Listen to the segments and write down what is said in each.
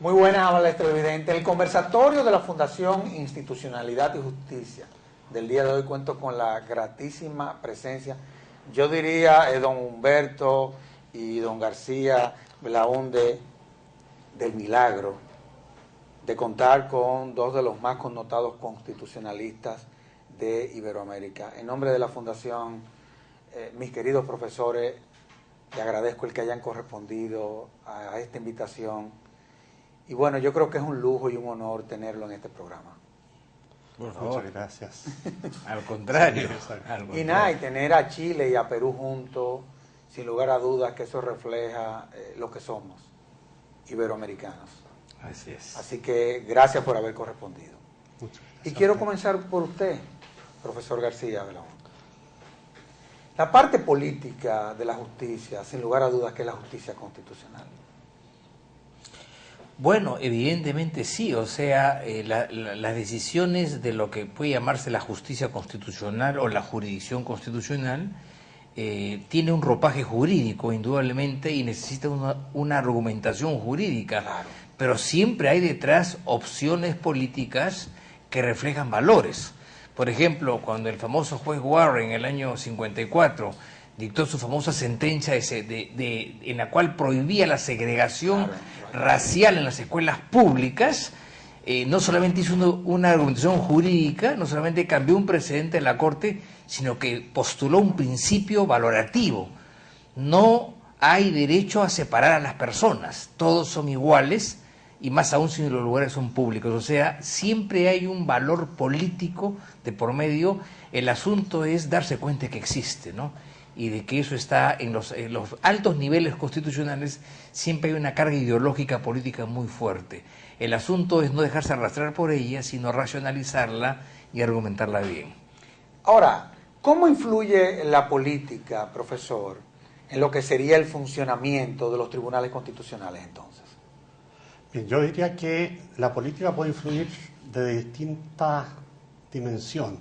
Muy buenas, amables televidentes. El conversatorio de la Fundación Institucionalidad y Justicia del día de hoy cuento con la gratísima presencia, yo diría, don Humberto y don García Belaúnde, del milagro de contar con dos de los más connotados constitucionalistas de Iberoamérica. En nombre de la Fundación, mis queridos profesores, les agradezco el que hayan correspondido a esta invitación. Y bueno, yo creo que es un lujo y un honor tenerlo en este programa. Por favor. Muchas gracias. Al contrario. Y nada, y tener a Chile y a Perú juntos, sin lugar a dudas que eso refleja lo que somos, iberoamericanos. Así es. Así que gracias por haber correspondido. Muchas gracias. Y quiero comenzar por usted, profesor García Belaúnde. La parte política de la justicia, sin lugar a dudas, que es la justicia constitucional. Bueno, evidentemente sí, o sea, las decisiones de lo que puede llamarse la justicia constitucional o la jurisdicción constitucional tiene un ropaje jurídico, indudablemente, y necesita una argumentación jurídica, Claro. Pero siempre hay detrás opciones políticas que reflejan valores. Por ejemplo, cuando el famoso juez Warren en el año 54 dictó su famosa sentencia en la cual prohibía la segregación racial en las escuelas públicas, no solamente hizo una argumentación jurídica, no solamente cambió un precedente en la Corte, sino que postuló un principio valorativo. No hay derecho a separar a las personas, todos son iguales, y más aún si los lugares son públicos. O sea, siempre hay un valor político de por medio. El asunto es darse cuenta que existe, ¿no? Y de que eso está en los altos niveles constitucionales, siempre hay una carga ideológica política muy fuerte. El asunto es no dejarse arrastrar por ella, sino racionalizarla y argumentarla bien. Ahora, ¿cómo influye la política, profesor, en lo que sería el funcionamiento de los tribunales constitucionales entonces? Bien, yo diría que la política puede influir de distintas dimensiones.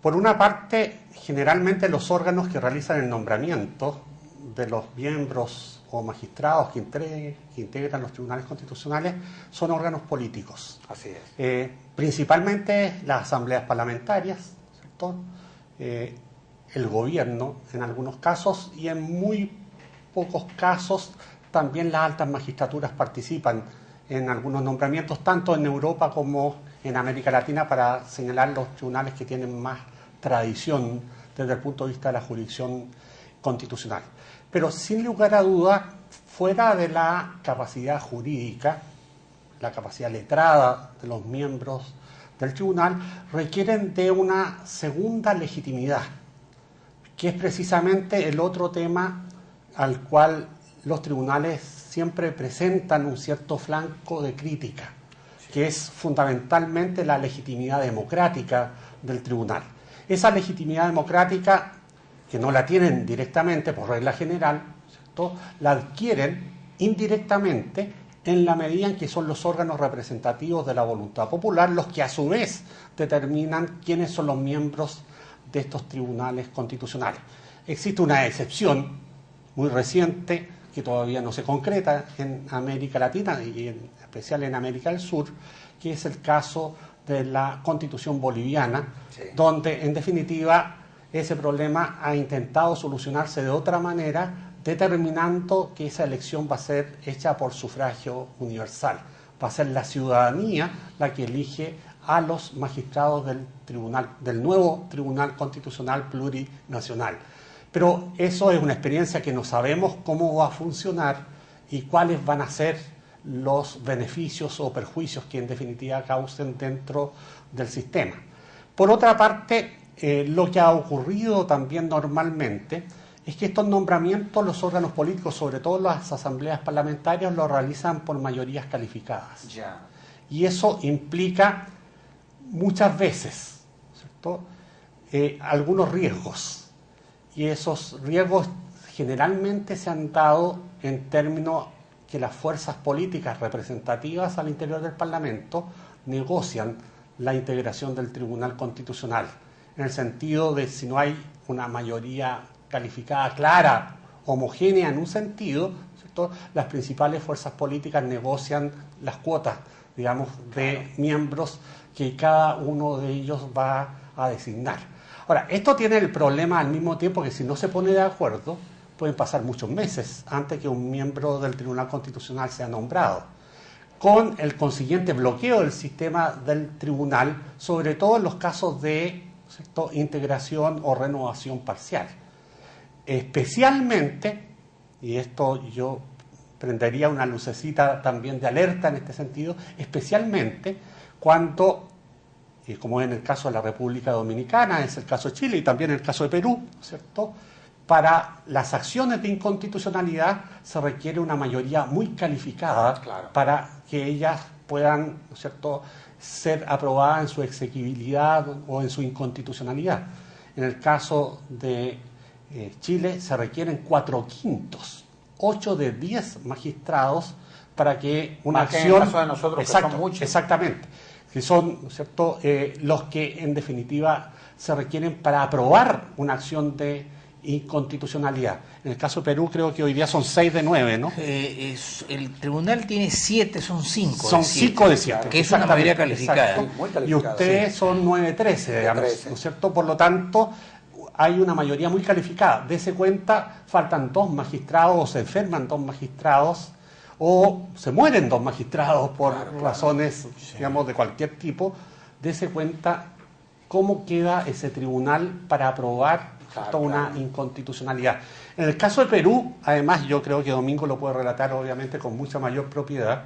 Por una parte, generalmente los órganos que realizan el nombramiento de los miembros o magistrados que integran los tribunales constitucionales son órganos políticos. Así es. Principalmente las asambleas parlamentarias, ¿cierto? El gobierno en algunos casos, y en muy pocos casos también las altas magistraturas participan en algunos nombramientos, tanto en Europa como en América Latina, para señalar los tribunales que tienen más tradición desde el punto de vista de la jurisdicción constitucional. Pero sin lugar a duda, fuera de la capacidad jurídica, la capacidad letrada de los miembros del tribunal, requieren de una segunda legitimidad, que es precisamente el otro tema al cual los tribunales siempre presentan un cierto flanco de crítica, que es fundamentalmente la legitimidad democrática del tribunal. Esa legitimidad democrática, que no la tienen directamente por regla general, ¿cierto?, la adquieren indirectamente en la medida en que son los órganos representativos de la voluntad popular los que a su vez determinan quiénes son los miembros de estos tribunales constitucionales. Existe una excepción muy reciente que todavía no se concreta en América Latina y en especial en América del Sur, que es el caso de la Constitución boliviana, sí, donde en definitiva ese problema ha intentado solucionarse de otra manera, determinando que esa elección va a ser hecha por sufragio universal. Va a ser la ciudadanía la que elige a los magistrados del nuevo Tribunal Constitucional Plurinacional. Pero eso es una experiencia que no sabemos cómo va a funcionar y cuáles van a ser los beneficios o perjuicios que en definitiva causen dentro del sistema. Por otra parte, lo que ha ocurrido también normalmente es que estos nombramientos los órganos políticos, sobre todo las asambleas parlamentarias, los realizan por mayorías calificadas. Ya. Y eso implica muchas veces, ¿cierto?, algunos riesgos. Y esos riesgos generalmente se han dado en términos que las fuerzas políticas representativas al interior del Parlamento negocian la integración del Tribunal Constitucional, en el sentido de si no hay una mayoría calificada clara, homogénea en un sentido, ¿cierto?, las principales fuerzas políticas negocian las cuotas, digamos, de miembros que cada uno de ellos va a designar. Ahora, esto tiene el problema al mismo tiempo que si no se pone de acuerdo, pueden pasar muchos meses antes que un miembro del Tribunal Constitucional sea nombrado, con el consiguiente bloqueo del sistema del tribunal, sobre todo en los casos de, ¿cierto?, integración o renovación parcial. Especialmente, y esto yo prendería una lucecita también de alerta en este sentido, especialmente cuando, como en el caso de la República Dominicana, es el caso de Chile y también el caso de Perú, ¿cierto?, para las acciones de inconstitucionalidad se requiere una mayoría muy calificada, claro, para que ellas puedan, ¿no es cierto?, ser aprobadas en su exequibilidad o en su inconstitucionalidad. En el caso de Chile se requieren 4/5, 8 de 10 magistrados para que una más acción... Que en el caso de nosotros, exacto, que son muchos. Exactamente, que son, ¿no es cierto?, los que en definitiva se requieren para aprobar una acción de inconstitucionalidad. En el caso de Perú creo que hoy día son 6 de 9, ¿no? El tribunal tiene 7, son 5. Son 5 de 7. Que es una mayoría calificada. Muy calificada. Y ustedes son 9-13, digamos, ¿no es cierto? Por lo tanto, hay una mayoría muy calificada. Dese cuenta, faltan 2 magistrados, o se enferman 2 magistrados, o se mueren 2 magistrados por razones, digamos, de cualquier tipo. Dese cuenta cómo queda ese tribunal para aprobar una inconstitucionalidad. En el caso de Perú, además, yo creo que Domingo lo puede relatar obviamente con mucha mayor propiedad,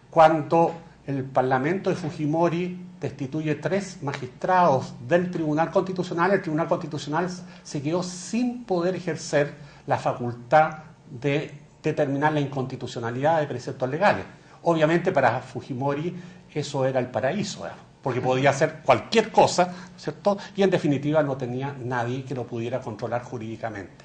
cuando el Parlamento de Fujimori destituye 3 magistrados del Tribunal Constitucional, el Tribunal Constitucional se quedó sin poder ejercer la facultad de determinar la inconstitucionalidad de preceptos legales. Obviamente para Fujimori eso era el paraíso, porque podía hacer cualquier cosa, ¿cierto? Y en definitiva no tenía nadie que lo pudiera controlar jurídicamente.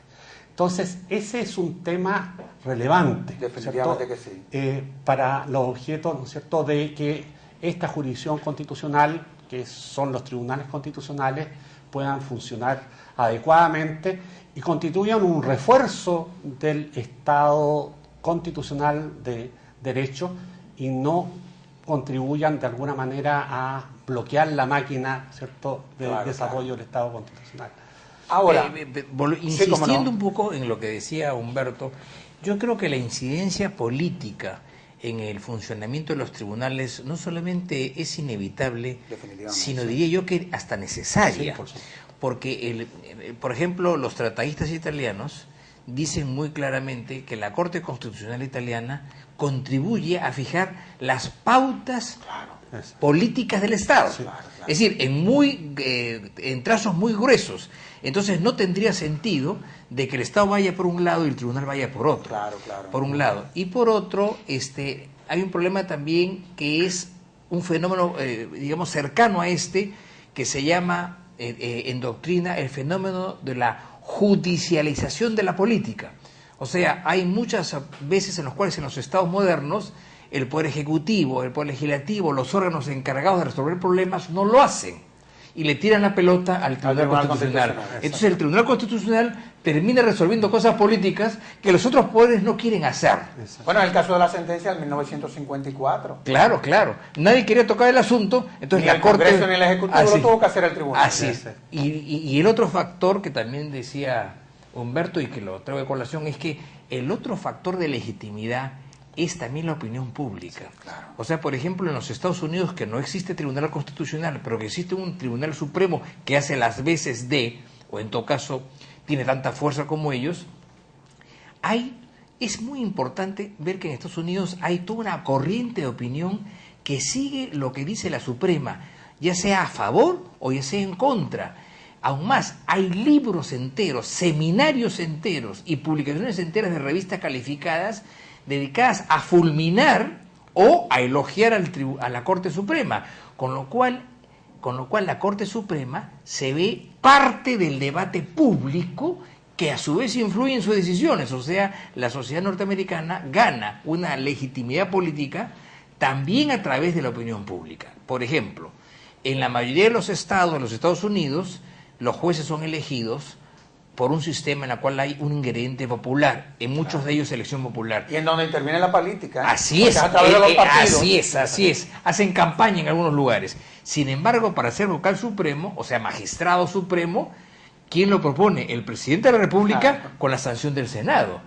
Entonces, ese es un tema relevante, definitivamente, ¿cierto?, que sí, para los objetos, ¿no es cierto?, de que esta jurisdicción constitucional, que son los tribunales constitucionales, puedan funcionar adecuadamente y constituyan un refuerzo del Estado constitucional de derecho y no contribuyan de alguna manera a bloquear la máquina, ¿cierto?, de desarrollo del Estado constitucional. Ahora, insistiendo un poco en lo que decía Humberto, yo creo que la incidencia política en el funcionamiento de los tribunales no solamente es inevitable, sino diría yo que hasta necesaria, porque, por ejemplo, los tratadistas italianos dicen muy claramente que la Corte Constitucional italiana contribuye a fijar las pautas políticas del Estado. Es decir, en trazos muy gruesos. Entonces no tendría sentido de que el Estado vaya por un lado y el tribunal vaya por otro. Por un lado. Y por otro, hay un problema también que es un fenómeno, digamos, cercano a que se llama en doctrina el fenómeno de la judicialización de la política. O sea, hay muchas veces en las cuales en los estados modernos el Poder Ejecutivo, el Poder Legislativo, los órganos encargados de resolver problemas no lo hacen y le tiran la pelota al Tribunal Constitucional. Entonces el Tribunal Constitucional termina resolviendo cosas políticas que los otros poderes no quieren hacer. Bueno, en el caso de la sentencia del 1954. Claro. Nadie quería tocar el asunto, entonces ni la Corte... Congreso ni el Ejecutivo lo tuvo que hacer el Tribunal. Así es. Y el otro factor que también decía Humberto y que lo traigo de colación es que el otro factor de legitimidad es también la opinión pública. O sea, por ejemplo, en los Estados Unidos, que no existe tribunal constitucional, pero que existe un tribunal supremo que hace las veces de, o en todo caso, tiene tanta fuerza como ellos, es muy importante ver que en Estados Unidos hay toda una corriente de opinión que sigue lo que dice la Suprema, ya sea a favor o ya sea en contra. Aún más, hay libros enteros, seminarios enteros y publicaciones enteras de revistas calificadas dedicadas a fulminar o a elogiar a la Corte Suprema, con lo cual la Corte Suprema se ve parte del debate público que a su vez influye en sus decisiones. O sea, la sociedad norteamericana gana una legitimidad política también a través de la opinión pública. Por ejemplo, en la mayoría de los estados de los Estados Unidos, los jueces son elegidos por un sistema en el cual hay un ingrediente popular, en muchos de ellos elección popular. Y en donde interviene la política. Así es, así es. Hacen campaña en algunos lugares. Sin embargo, para ser vocal supremo, o sea, magistrado supremo, ¿quién lo propone? El presidente de la República con la sanción del Senado.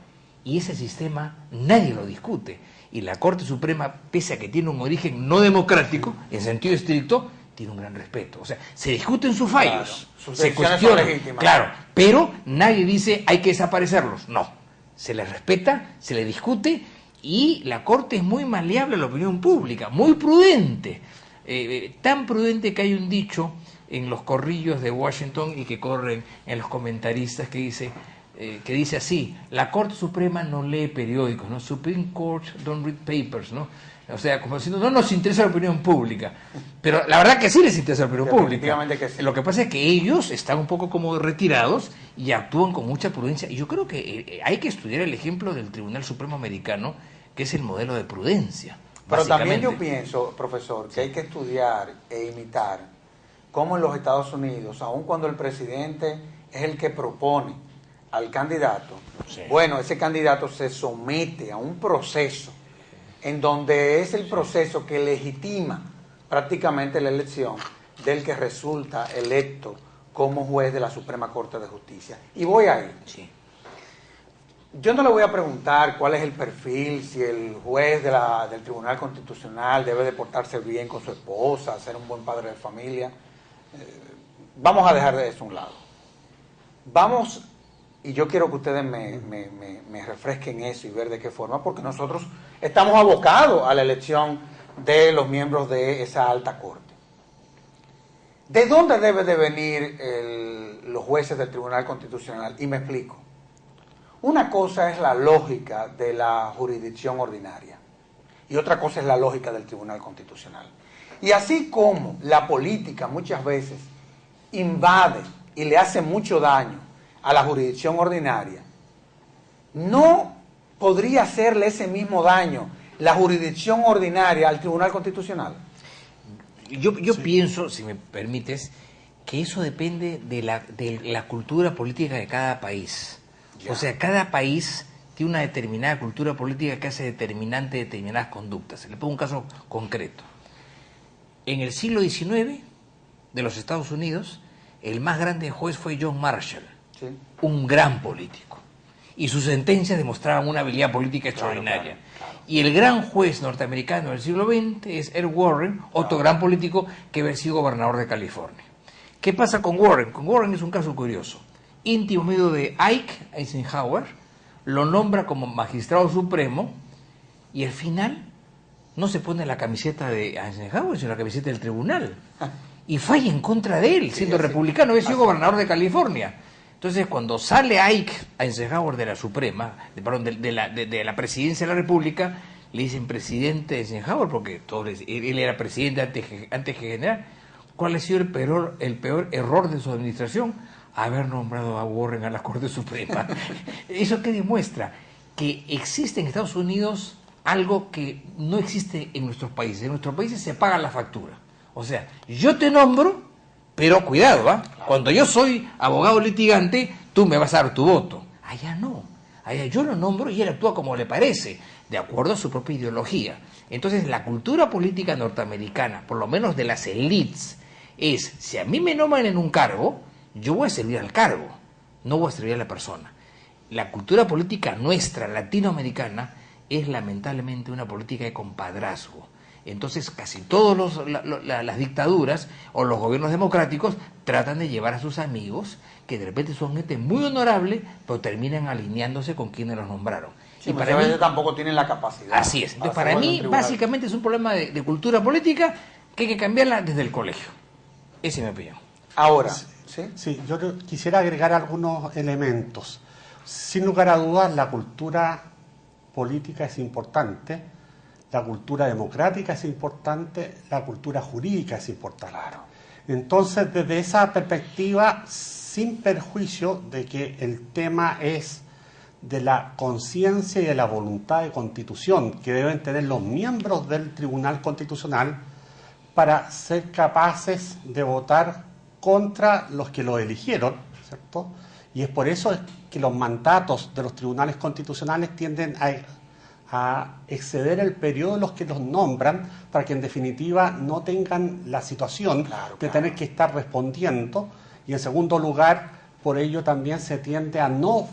Y ese sistema nadie lo discute. Y la Corte Suprema, pese a que tiene un origen no democrático, en sentido estricto, tiene un gran respeto. O sea, se discuten sus fallos, se cuestionan, claro, pero nadie dice hay que desaparecerlos. No, se les respeta, se les discute y la Corte es muy maleable a la opinión pública, muy prudente. Tan prudente que hay un dicho en los corrillos de Washington y que corren en los comentaristas que dice así: la Corte Suprema no lee periódicos, ¿no? Supreme Court don't read papers, ¿no? O sea, como diciendo, no nos interesa la opinión pública. Pero la verdad que sí les interesa la opinión pública. Que sí. Lo que pasa es que ellos están un poco como retirados y actúan con mucha prudencia. Y yo creo que hay que estudiar el ejemplo del Tribunal Supremo Americano, que es el modelo de prudencia. Pero también yo pienso, profesor, que hay que estudiar e imitar cómo en los Estados Unidos, aun cuando el presidente es el que propone al candidato, bueno, ese candidato se somete a un proceso en donde es el proceso que legitima prácticamente la elección del que resulta electo como juez de la Suprema Corte de Justicia. Y voy a ir. Sí. Yo no le voy a preguntar cuál es el perfil, si el juez del Tribunal Constitucional debe de portarse bien con su esposa, ser un buen padre de familia. Vamos a dejar de eso a un lado. Vamos, y yo quiero que ustedes me refresquen eso y ver de qué forma, porque nosotros estamos abocados a la elección de los miembros de esa alta corte. ¿De dónde debe de venir los jueces del Tribunal Constitucional? Y me explico. Una cosa es la lógica de la jurisdicción ordinaria y otra cosa es la lógica del Tribunal Constitucional. Y así como la política muchas veces invade y le hace mucho daño a la jurisdicción ordinaria, ¿no podría hacerle ese mismo daño la jurisdicción ordinaria al Tribunal Constitucional? Yo pienso, si me permites, que eso depende de la cultura política de cada país. Ya. O sea, cada país tiene una determinada cultura política que hace determinante determinadas conductas. Le pongo un caso concreto. En el siglo XIX de los Estados Unidos, el más grande juez fue John Marshall, sí, un gran político. Y sus sentencias demostraban una habilidad política extraordinaria. Claro. Y el gran juez norteamericano del siglo XX es Ed Warren, otro gran político que había sido gobernador de California. ¿Qué pasa con Warren? Con Warren es un caso curioso. Íntimo medio de Ike Eisenhower, lo nombra como magistrado supremo y al final no se pone la camiseta de Eisenhower, sino la camiseta del tribunal. Y falla en contra de él, siendo republicano, había sido gobernador de California. Entonces, cuando sale Ike Eisenhower de la Suprema, de la presidencia de la República, le dicen presidente Eisenhower, porque él era presidente antes que general. ¿Cuál ha sido el peor error de su administración? Haber nombrado a Warren a la Corte Suprema. ¿Eso qué demuestra? Que existe en Estados Unidos algo que no existe en nuestros países. En nuestros países se paga la factura. O sea, yo te nombro, pero cuidado, ¿ah? Cuando yo soy abogado litigante, tú me vas a dar tu voto. Allá no. Allá yo lo nombro y él actúa como le parece, de acuerdo a su propia ideología. Entonces, la cultura política norteamericana, por lo menos de las élites, es, si a mí me nombran en un cargo, yo voy a servir al cargo, no voy a servir a la persona. La cultura política nuestra, latinoamericana, es lamentablemente una política de compadrazgo. Entonces casi todas las dictaduras o los gobiernos democráticos tratan de llevar a sus amigos, que de repente son gente muy honorable, pero terminan alineándose con quienes los nombraron. Sí, y para mí tampoco tienen la capacidad. Así es. Entonces, para mí, básicamente es un problema de cultura política que hay que cambiarla desde el colegio. Esa es mi opinión. Ahora... Sí, yo quisiera agregar algunos elementos. Sin lugar a dudas, la cultura política es importante, la cultura democrática es importante, la cultura jurídica es importante. Claro. Entonces, desde esa perspectiva, sin perjuicio de que el tema es de la conciencia y de la voluntad de constitución que deben tener los miembros del Tribunal Constitucional para ser capaces de votar contra los que lo eligieron, ¿cierto? Y es por eso que los mandatos de los tribunales constitucionales tienden a exceder el periodo de los que los nombran, para que en definitiva no tengan la situación de tener que estar respondiendo. Y en segundo lugar, por ello también se tiende a no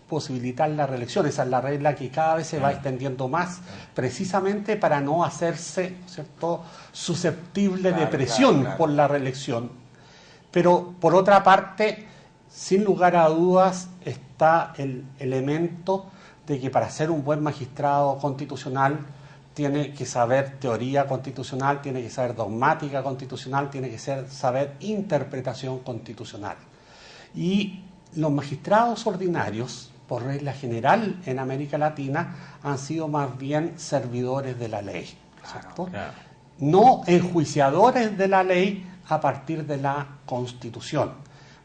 posibilitar la reelección. Esa es la regla que cada vez se va extendiendo más, precisamente para no hacerse, ¿cierto?, susceptible de presión por la reelección. Pero por otra parte, sin lugar a dudas, está el elemento de que para ser un buen magistrado constitucional tiene que saber teoría constitucional, tiene que saber dogmática constitucional, tiene que saber interpretación constitucional. Y los magistrados ordinarios, por regla general en América Latina, han sido más bien servidores de la ley, ¿cierto? No enjuiciadores de la ley a partir de la Constitución.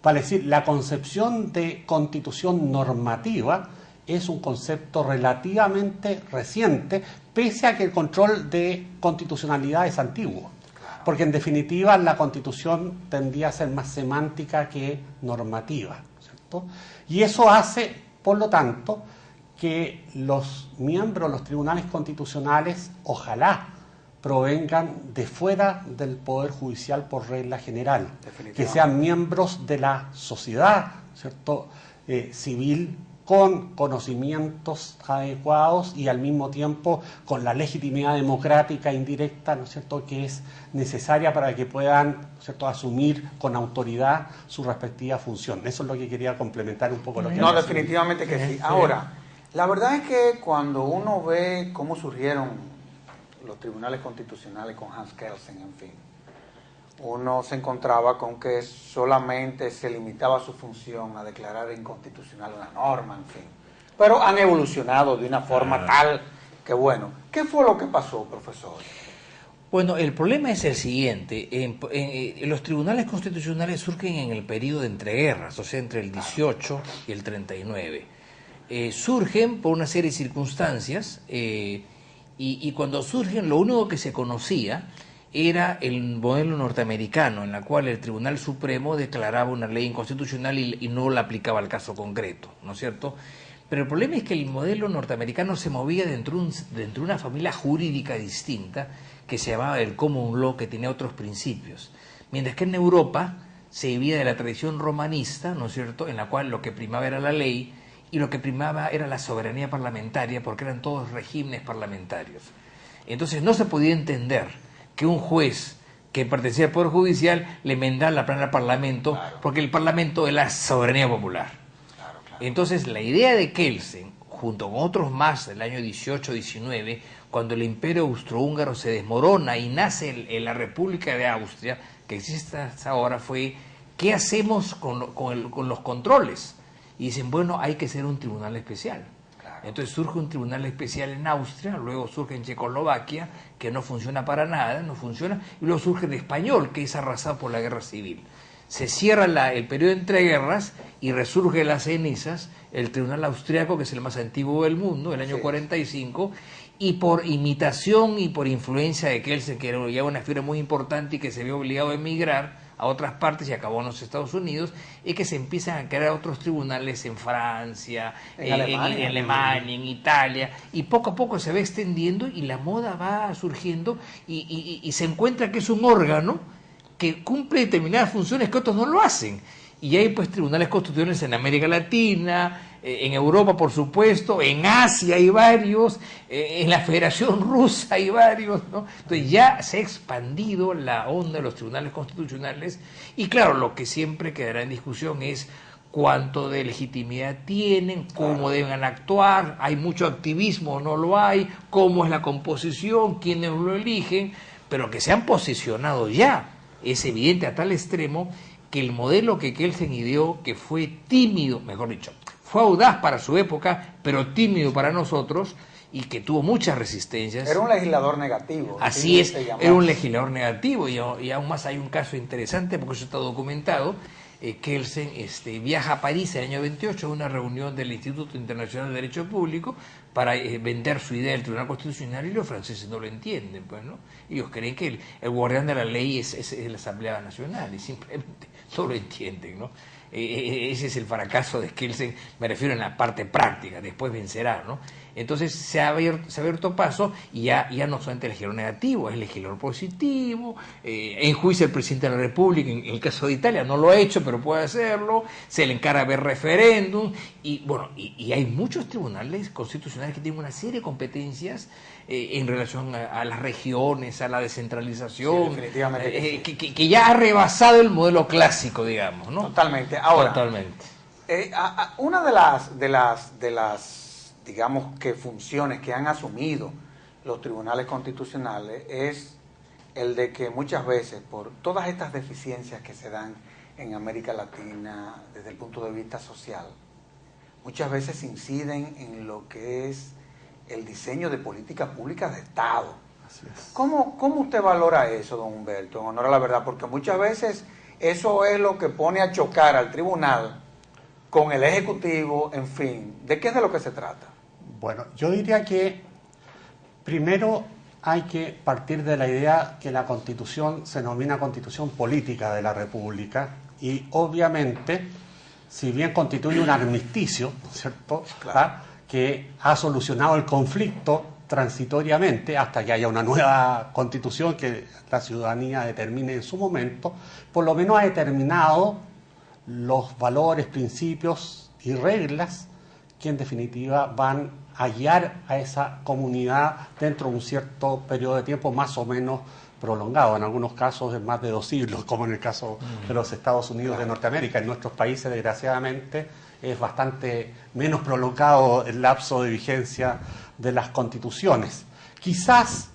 Vale decir, la concepción de constitución normativa es un concepto relativamente reciente, pese a que el control de constitucionalidad es antiguo. Porque en definitiva la Constitución tendía a ser más semántica que normativa, ¿cierto? Y eso hace, por lo tanto, que los miembros de los tribunales constitucionales, ojalá, provengan de fuera del Poder Judicial por regla general, que sean miembros de la sociedad, ¿cierto?, civil, con conocimientos adecuados y al mismo tiempo con la legitimidad democrática indirecta, ¿no es cierto?, que es necesaria para que puedan, ¿no es cierto?, asumir con autoridad su respectiva función. Eso es lo que quería complementar un poco lo que... No, definitivamente que sí. Ahora, la verdad es que cuando uno ve cómo surgieron los tribunales constitucionales con Hans Kelsen, en fin, uno se encontraba con que solamente se limitaba su función a declarar inconstitucional una norma, en fin. Pero han evolucionado de una forma tal que, bueno, ¿qué fue lo que pasó, profesor? Bueno, el problema es el siguiente. Los tribunales constitucionales surgen en el periodo de entreguerras, o sea, entre el 18 y el 39. Surgen por una serie de circunstancias y cuando surgen, lo único que se conocía era el modelo norteamericano, en la cual el Tribunal Supremo declaraba una ley inconstitucional y no la aplicaba al caso concreto, ¿no es cierto? Pero el problema es que el modelo norteamericano se movía dentro de una familia jurídica distinta que se llamaba el Common Law, que tenía otros principios. Mientras que en Europa se vivía de la tradición romanista, ¿no es cierto?, en la cual lo que primaba era la ley y lo que primaba era la soberanía parlamentaria, porque eran todos regímenes parlamentarios. Entonces no se podía entender que un juez que pertenecía al Poder Judicial le enmendara la plana al Parlamento, porque el Parlamento es la soberanía popular. Entonces la idea de Kelsen, junto con otros más del año 18-19, cuando el Imperio Austrohúngaro se desmorona y nace la República de Austria, que existe hasta ahora, fue ¿qué hacemos con los controles? Y dicen, bueno, hay que hacer un tribunal especial. Entonces surge un tribunal especial en Austria, luego surge en Checoslovaquia, que no funciona para nada, no funciona, y luego surge en español, que es arrasado por la guerra civil. Se cierra el periodo de entreguerras y resurge de las cenizas el tribunal austriaco, que es el más antiguo del mundo, el año 45, y por imitación y por influencia de Kelsen, que era ya una figura muy importante y que se vio obligado a emigrar a otras partes y acabó en los Estados Unidos, es que se empiezan a crear otros tribunales en Francia, en Alemania, en Italia, y poco a poco se va extendiendo y la moda va surgiendo y se encuentra que es un órgano que cumple determinadas funciones que otros no lo hacen. Y hay pues tribunales constitucionales en América Latina, en Europa por supuesto, en Asia hay varios, en la Federación Rusa hay varios, ¿no? Entonces ya se ha expandido la onda de los tribunales constitucionales y claro, lo que siempre quedará en discusión es cuánto de legitimidad tienen, cómo deben actuar, hay mucho activismo o no lo hay, cómo es la composición, quiénes lo eligen, pero que se han posicionado ya, es evidente a tal extremo que el modelo que Kelsen ideó, que fue tímido, mejor dicho, fue audaz para su época, pero tímido para nosotros, y que tuvo muchas resistencias. Era un legislador negativo. Así es, era un legislador negativo, y aún más hay un caso interesante, porque eso está documentado, Kelsen viaja a París el año 28 a una reunión del Instituto Internacional de Derecho Público para vender su idea del Tribunal Constitucional, y los franceses no lo entienden, pues, ¿no? Ellos creen que el guardián de la ley es la Asamblea Nacional y simplemente no lo entienden, ¿no? Ese es el fracaso de Kelsen, me refiero en la parte práctica, después vencerá, ¿no? Entonces se ha abierto paso y ya no solamente legislador negativo, es legislador positivo, enjuicia al presidente de la República, en el caso de Italia no lo ha hecho, pero puede hacerlo, se le encara ver referéndum, y bueno, y hay muchos tribunales constitucionales que tienen una serie de competencias en relación a las regiones, a la descentralización, sí, definitivamente que ya ha rebasado el modelo clásico, digamos, ¿no? Totalmente. Ahora, totalmente. Una de las digamos que funciones que han asumido los tribunales constitucionales es el de que muchas veces, por todas estas deficiencias que se dan en América Latina desde el punto de vista social, muchas veces inciden en lo que es el diseño de políticas públicas de Estado. Así es. ¿Cómo usted valora eso, don Humberto, en honor a la verdad? Porque muchas veces eso es lo que pone a chocar al tribunal con el Ejecutivo, en fin. ¿De qué es de lo que se trata? Bueno, yo diría que primero hay que partir de la idea que la Constitución se denomina Constitución Política de la República, y obviamente, si bien constituye un armisticio, ¿cierto?, Claro, que ha solucionado el conflicto transitoriamente hasta que haya una nueva Constitución que la ciudadanía determine en su momento, por lo menos ha determinado los valores, principios y reglas que en definitiva van a guiar a esa comunidad dentro de un cierto periodo de tiempo más o menos prolongado, en algunos casos de más de 2 siglos, como en el caso de los Estados Unidos de Norteamérica. En nuestros países, desgraciadamente, es bastante menos prolongado el lapso de vigencia de las constituciones. Quizás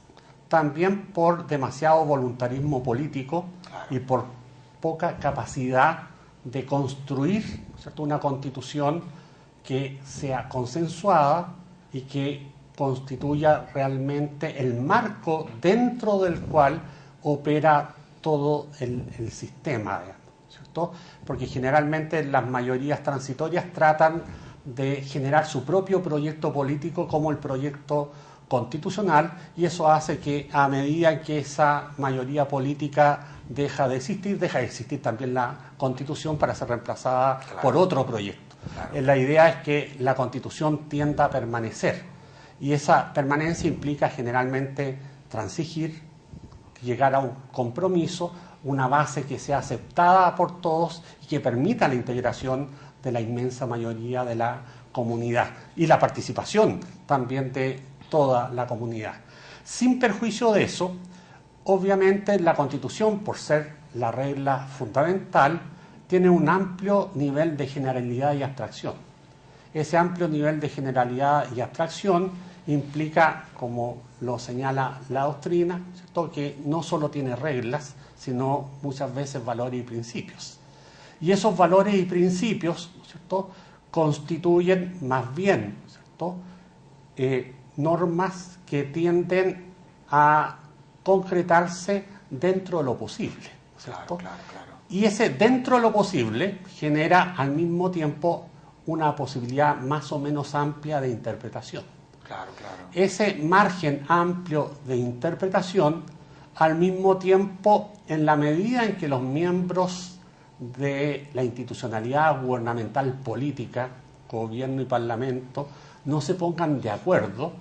también por demasiado voluntarismo político y por poca capacidad de construir, ¿cierto?, una constitución que sea consensuada y que constituya realmente el marco dentro del cual opera todo el sistema, ¿cierto? Porque generalmente las mayorías transitorias tratan de generar su propio proyecto político como el proyecto constitucional, y eso hace que a medida que esa mayoría política deja de existir también la Constitución para ser reemplazada por otro proyecto. Claro. La idea es que la Constitución tienda a permanecer, y esa permanencia implica generalmente transigir, llegar a un compromiso, una base que sea aceptada por todos y que permita la integración de la inmensa mayoría de la comunidad y la participación también de toda la comunidad. Sin perjuicio de eso, obviamente la Constitución, por ser la regla fundamental, tiene un amplio nivel de generalidad y abstracción. Ese amplio nivel de generalidad y abstracción implica, como lo señala la doctrina, ¿cierto?, que no solo tiene reglas, sino muchas veces valores y principios. Y esos valores y principios, ¿cierto?, constituyen más bien, ¿cierto?, normas que tienden a concretarse dentro de lo posible, ¿cierto? Claro, claro, claro. Y ese dentro de lo posible genera al mismo tiempo una posibilidad más o menos amplia de interpretación. Claro, claro. Ese margen amplio de interpretación, al mismo tiempo, en la medida en que los miembros de la institucionalidad gubernamental política, gobierno y parlamento, no se pongan de acuerdo,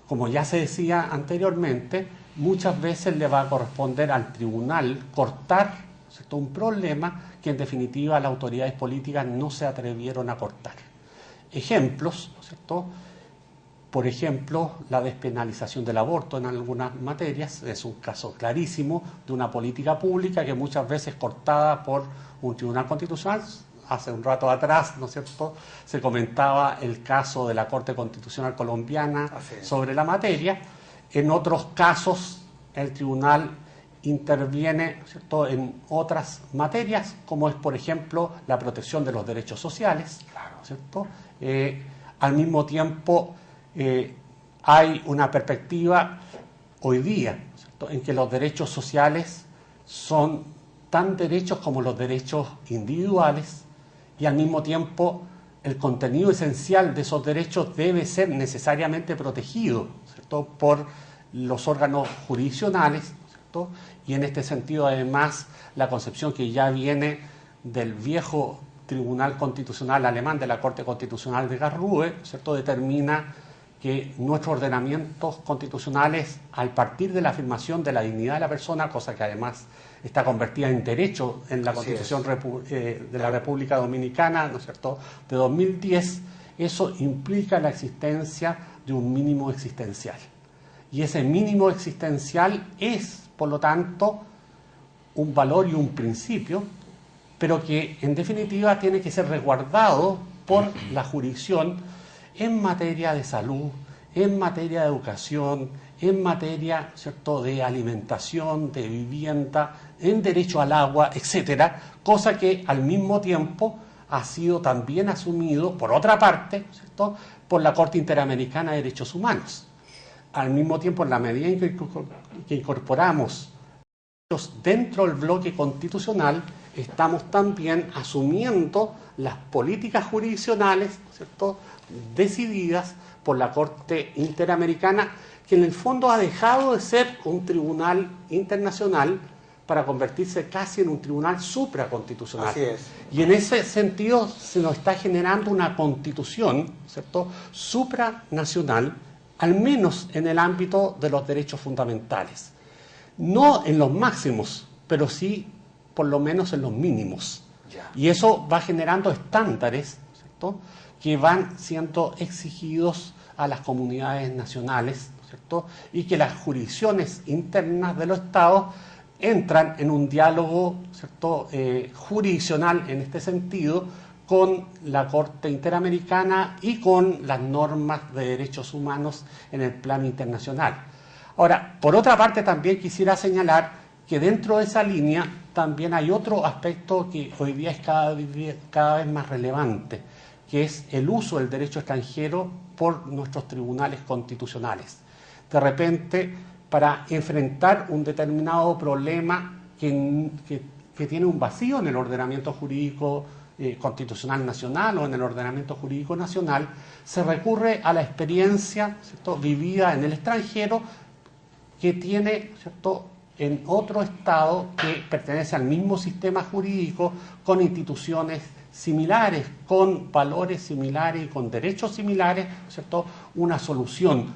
como ya se decía anteriormente, muchas veces le va a corresponder al tribunal cortar, ¿cierto?, un problema que en definitiva las autoridades políticas no se atrevieron a cortar. Ejemplos, ¿cierto? Por ejemplo, la despenalización del aborto en algunas materias es un caso clarísimo de una política pública que muchas veces cortada por un tribunal constitucional. Hace un rato atrás, ¿no es cierto?, se comentaba el caso de la Corte Constitucional Colombiana sobre la materia. En otros casos, el tribunal interviene, ¿cierto?, en otras materias, como es, por ejemplo, la protección de los derechos sociales, ¿cierto? Al mismo tiempo, hay una perspectiva hoy día, ¿cierto?, en que los derechos sociales son tan derechos como los derechos individuales, y al mismo tiempo el contenido esencial de esos derechos debe ser necesariamente protegido, ¿cierto?, por los órganos jurisdiccionales, ¿cierto? Y en este sentido, además, la concepción que ya viene del viejo Tribunal Constitucional alemán, de la Corte Constitucional de Karlsruhe, ¿cierto?, determina que nuestros ordenamientos constitucionales, al partir de la afirmación de la dignidad de la persona, cosa que además está convertida en derecho en la Constitución de la República Dominicana, ¿no es cierto?, de 2010, eso implica la existencia de un mínimo existencial. Y ese mínimo existencial es, por lo tanto, un valor y un principio, pero que en definitiva tiene que ser resguardado por la jurisdicción en materia de salud, en materia de educación, en materia, ¿cierto?, de alimentación, de vivienda, en derecho al agua, etcétera, cosa que al mismo tiempo ha sido también asumido, por otra parte, ¿cierto?, por la Corte Interamericana de Derechos Humanos. Al mismo tiempo, en la medida en que incorporamos dentro del bloque constitucional, estamos también asumiendo las políticas jurisdiccionales, ¿cierto?, decididas por la Corte Interamericana, que en el fondo ha dejado de ser un tribunal internacional para convertirse casi en un tribunal supraconstitucional. Así es. Y en ese sentido se nos está generando una constitución, ¿cierto?, supranacional, al menos en el ámbito de los derechos fundamentales. No en los máximos, pero sí por lo menos en los mínimos. Ya. Y eso va generando estándares, ¿cierto?, que van siendo exigidos a las comunidades nacionales, ¿cierto?, y que las jurisdicciones internas de los estados entran en un diálogo, ¿cierto?, jurisdiccional en este sentido con la Corte Interamericana y con las normas de derechos humanos en el plano internacional. Ahora, por otra parte, también quisiera señalar que dentro de esa línea también hay otro aspecto que hoy día es cada vez más relevante, que es el uso del derecho extranjero por nuestros tribunales constitucionales. De repente, para enfrentar un determinado problema que tiene un vacío en el ordenamiento jurídico constitucional nacional o en el ordenamiento jurídico nacional, se recurre a la experiencia, ¿cierto?, vivida en el extranjero, que tiene, ¿cierto?, en otro estado que pertenece al mismo sistema jurídico, con instituciones similares, con valores similares y con derechos similares, ¿cierto?, una solución,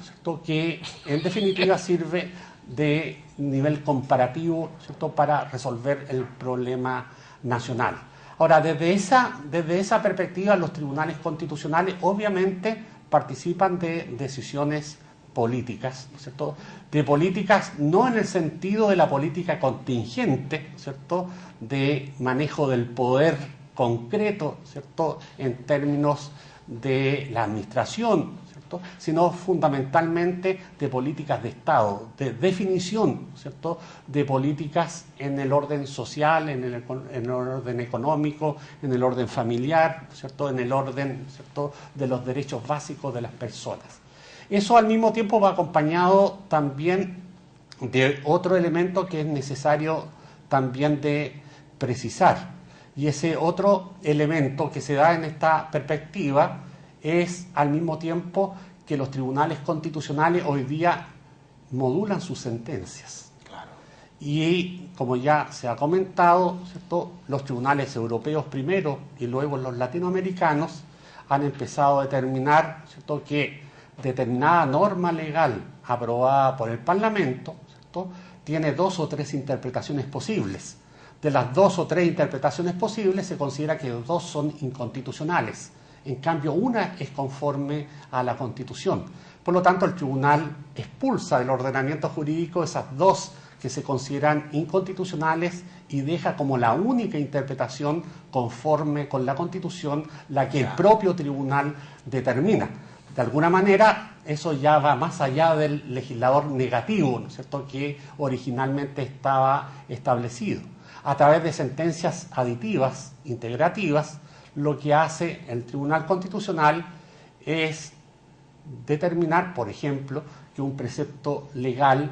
¿cierto?, que en definitiva sirve de nivel comparativo, ¿cierto?, para resolver el problema nacional. Ahora, desde esa perspectiva, los tribunales constitucionales obviamente participan de decisiones políticas, ¿cierto?, de políticas no en el sentido de la política contingente, ¿cierto?, de manejo del poder concreto, ¿cierto?, en términos de la administración, ¿cierto?, sino fundamentalmente de políticas de Estado, de definición, ¿cierto?, de políticas en el orden social, en el orden económico, en el orden familiar, ¿cierto?, en el orden, ¿cierto?, de los derechos básicos de las personas. Eso al mismo tiempo va acompañado también de otro elemento que es necesario también de precisar. Y ese otro elemento que se da en esta perspectiva es al mismo tiempo que los tribunales constitucionales hoy día modulan sus sentencias. Claro. Y como ya se ha comentado, ¿cierto?, los tribunales europeos primero y luego los latinoamericanos han empezado a determinar, ¿cierto?, que determinada norma legal aprobada por el Parlamento, ¿cierto?, tiene 2 o 3 interpretaciones posibles. De las 2 o 3 interpretaciones posibles se considera que 2 son inconstitucionales. En cambio, una es conforme a la Constitución. Por lo tanto, el tribunal expulsa del ordenamiento jurídico esas 2 que se consideran inconstitucionales y deja como la única interpretación conforme con la Constitución la que el propio tribunal determina. De alguna manera, eso ya va más allá del legislador negativo, ¿no es cierto?, que originalmente estaba establecido. A través de sentencias aditivas, integrativas, lo que hace el Tribunal Constitucional es determinar, por ejemplo, que un precepto legal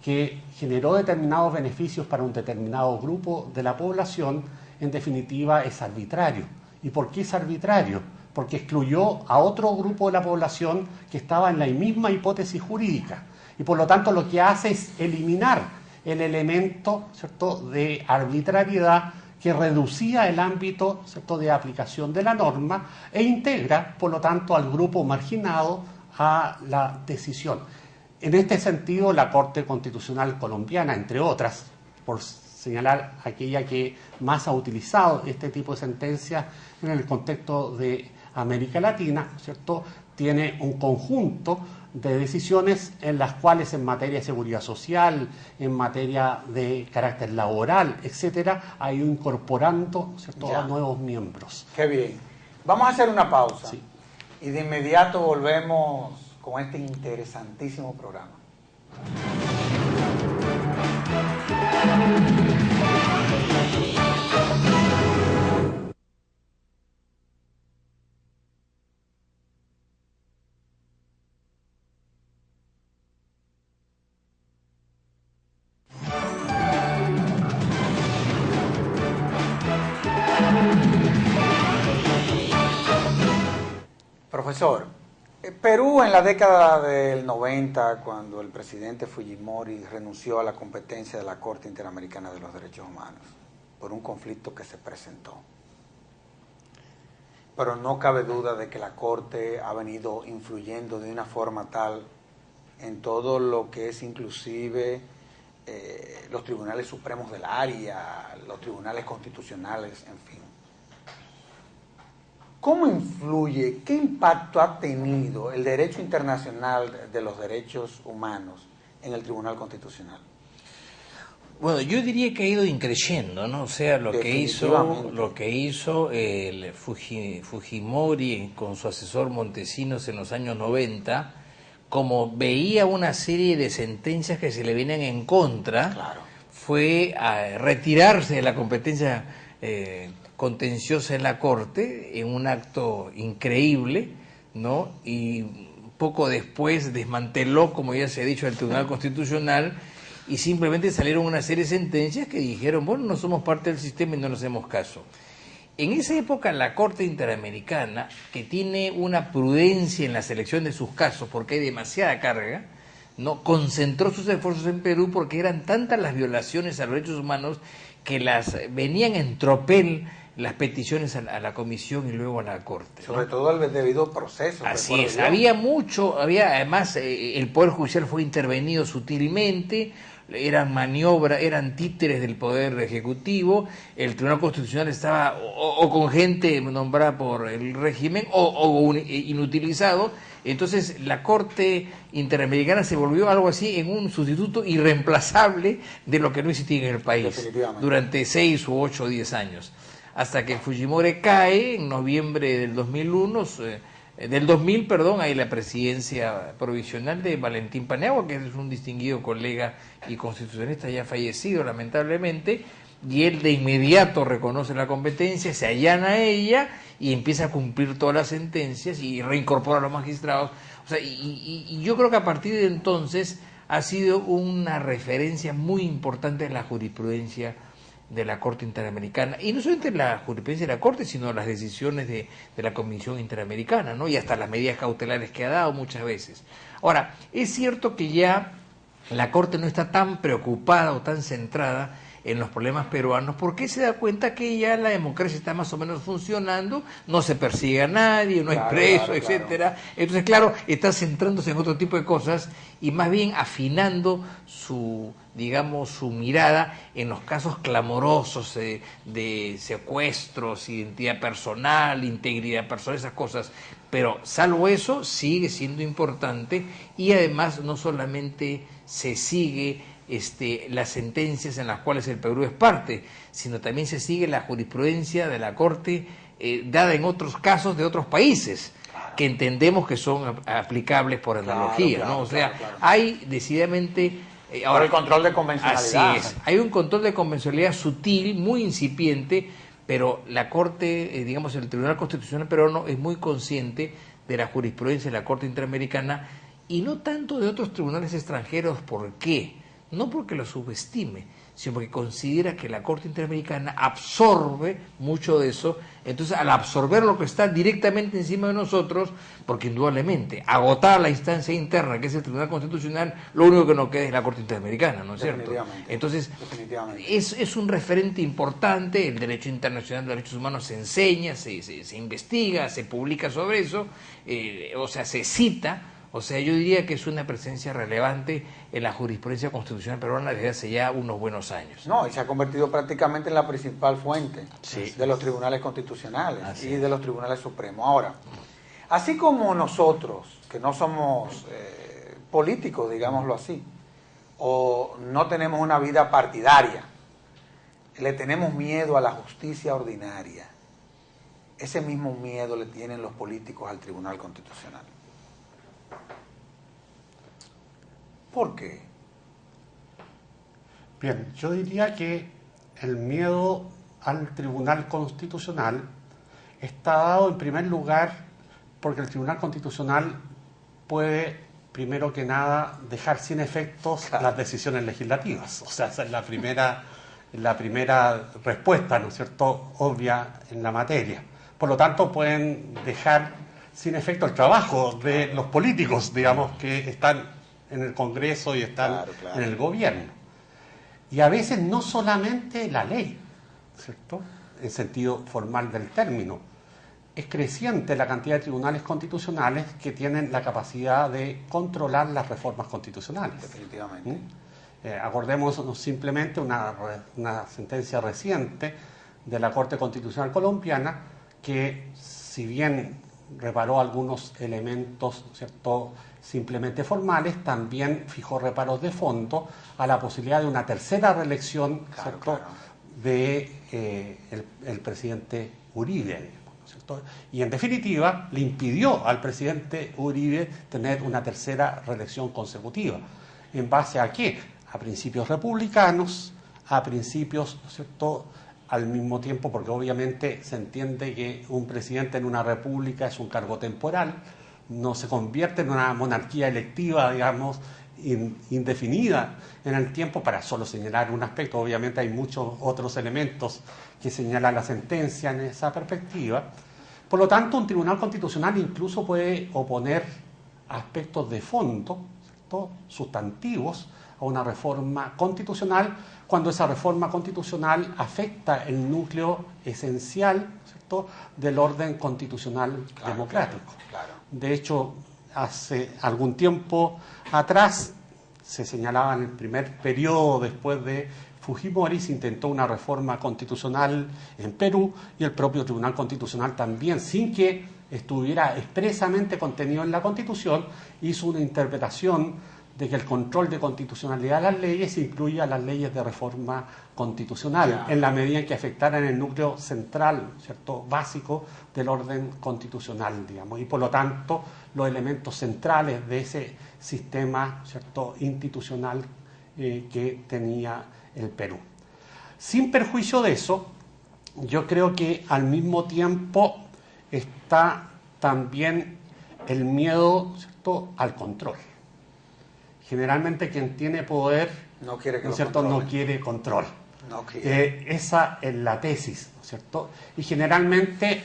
que generó determinados beneficios para un determinado grupo de la población, en definitiva es arbitrario. ¿Y por qué es arbitrario? Porque excluyó a otro grupo de la población que estaba en la misma hipótesis jurídica. Y por lo tanto lo que hace es eliminar el elemento, ¿cierto?, de arbitrariedad que reducía el ámbito, ¿cierto?, de aplicación de la norma e integra, por lo tanto, al grupo marginado a la decisión. En este sentido, la Corte Constitucional colombiana, entre otras, por señalar aquella que más ha utilizado este tipo de sentencias en el contexto de América Latina, ¿cierto?, tiene un conjunto de decisiones en las cuales en materia de seguridad social, en materia de carácter laboral, etcétera, ha ido incorporando, ¿cierto?, a nuevos miembros. Qué bien. Vamos a hacer una pausa, Sí. Y de inmediato volvemos con este interesantísimo programa. Profesor, Perú en la década del 90, cuando el presidente Fujimori renunció a la competencia de la Corte Interamericana de los Derechos Humanos por un conflicto que se presentó. Pero no cabe duda de que la Corte ha venido influyendo de una forma tal en todo lo que es inclusive los tribunales supremos del área, los tribunales constitucionales, en fin. ¿Cómo influye, qué impacto ha tenido el derecho internacional de los derechos humanos en el Tribunal Constitucional? Bueno, yo diría que ha ido increciendo, ¿no? O sea, lo que hizo el Fujimori con su asesor Montesinos en los años 90, como veía una serie de sentencias que se le venían en contra, Claro. fue a retirarse de la competencia contenciosa en la Corte en un acto increíble, ¿no? Y poco después desmanteló, como ya se ha dicho, el Tribunal Constitucional, y simplemente salieron una serie de sentencias que dijeron, bueno, no somos parte del sistema y no nos hacemos caso. En esa época la Corte Interamericana, que tiene una prudencia en la selección de sus casos porque hay demasiada carga, no concentró sus esfuerzos en Perú porque eran tantas las violaciones a los derechos humanos que venían en tropel las peticiones a la comisión y luego a la Corte, ¿no? Sobre todo el debido proceso. Así es, además el Poder Judicial fue intervenido sutilmente, eran títeres del Poder Ejecutivo, el Tribunal Constitucional estaba o con gente nombrada por el régimen o inutilizado. Entonces la Corte Interamericana se volvió algo así en un sustituto irreemplazable de lo que no existía en el país durante 6 u 8 o 10 años. Hasta que Fujimori cae en noviembre del 2000, hay la presidencia provisional de Valentín Paniagua, que es un distinguido colega y constitucionalista ya fallecido lamentablemente, y él de inmediato reconoce la competencia, se allana a ella y empieza a cumplir todas las sentencias y reincorpora a los magistrados. O sea, y yo creo que a partir de entonces ha sido una referencia muy importante en la jurisprudencia de la Corte Interamericana, y no solamente la jurisprudencia de la Corte, sino las decisiones de la Comisión Interamericana, ¿no? Y hasta las medidas cautelares que ha dado muchas veces. Ahora, es cierto que ya la Corte no está tan preocupada o tan centrada en los problemas peruanos, porque se da cuenta que ya la democracia está más o menos funcionando, no se persigue a nadie, no hay preso, etcétera. Entonces, claro, está centrándose en otro tipo de cosas y más bien afinando su mirada en los casos clamorosos de secuestros, identidad personal, integridad personal, esas cosas. Pero salvo eso, sigue siendo importante y además no solamente se sigue las sentencias en las cuales el Perú es parte, sino también se sigue la jurisprudencia de la Corte dada en otros casos de otros países, que entendemos que son aplicables por analogía, ¿no? O sea, hay decididamente... ahora el control de convencionalidad. Así es, hay un control de convencionalidad sutil, muy incipiente, pero la Corte, el Tribunal Constitucional peruano es muy consciente de la jurisprudencia de la Corte Interamericana y no tanto de otros tribunales extranjeros. ¿Por qué? no porque lo subestime, sino porque considera que la Corte Interamericana absorbe mucho de eso. Entonces, al absorber lo que está directamente encima de nosotros, porque indudablemente, agotar la instancia interna, que es el Tribunal Constitucional, lo único que nos queda es la Corte Interamericana, ¿no es cierto? Entonces, es un referente importante, el derecho internacional de derechos humanos se enseña, se investiga, se publica sobre eso, o sea, se cita. O sea, yo diría que es una presencia relevante en la jurisprudencia constitucional peruana desde hace ya unos buenos años. No, y se ha convertido prácticamente en la principal fuente de los tribunales constitucionales y de los tribunales supremos. Ahora, así como nosotros, que no somos políticos, digámoslo así, o no tenemos una vida partidaria, le tenemos miedo a la justicia ordinaria, ese mismo miedo le tienen los políticos al Tribunal Constitucional. ¿Por qué? Bien, yo diría que el miedo al Tribunal Constitucional está dado en primer lugar porque el Tribunal Constitucional puede, primero que nada, dejar sin efectos las decisiones legislativas. O sea, esa es la primera respuesta, ¿no es cierto?, obvia en la materia. Por lo tanto, pueden dejar sin efecto el trabajo de los políticos, digamos, que están en el Congreso y están en el gobierno. Y a veces no solamente la ley, ¿cierto?, en sentido formal del término. Es creciente la cantidad de tribunales constitucionales que tienen la capacidad de controlar las reformas constitucionales. Definitivamente. Acordémonos simplemente una sentencia reciente de la Corte Constitucional Colombiana que, si bien reparó algunos elementos, ¿cierto?, simplemente formales, también fijó reparos de fondo a la posibilidad de una tercera reelección, ¿cierto?, de el presidente Uribe, ¿cierto? Y en definitiva le impidió al presidente Uribe tener una tercera reelección consecutiva. ¿En base a qué? A principios republicanos, a principios, ¿cierto?, al mismo tiempo, porque obviamente se entiende que un presidente en una república es un cargo temporal, no se convierte en una monarquía electiva, digamos, indefinida en el tiempo, para solo señalar un aspecto. Obviamente hay muchos otros elementos que señala la sentencia en esa perspectiva. Por lo tanto, un tribunal constitucional incluso puede oponer aspectos de fondo, ¿cierto?, sustantivos, a una reforma constitucional, cuando esa reforma constitucional afecta el núcleo esencial, ¿cierto?, del orden constitucional democrático. De hecho, hace algún tiempo atrás se señalaba en el primer periodo después de Fujimori, se intentó una reforma constitucional en Perú y el propio Tribunal Constitucional también, sin que estuviera expresamente contenido en la Constitución, hizo una interpretación de que el control de constitucionalidad de las leyes incluía las leyes de reforma constitucional, en la medida en que afectaran el núcleo central, ¿cierto?, básico del orden constitucional, digamos, y por lo tanto los elementos centrales de ese sistema, ¿cierto?, institucional que tenía el Perú. Sin perjuicio de eso, yo creo que al mismo tiempo está también el miedo, ¿cierto?, al control. Generalmente quien tiene poder, no quiere, ¿no es cierto?, no quiere control. No quiere. Esa es la tesis, ¿no es cierto? Y generalmente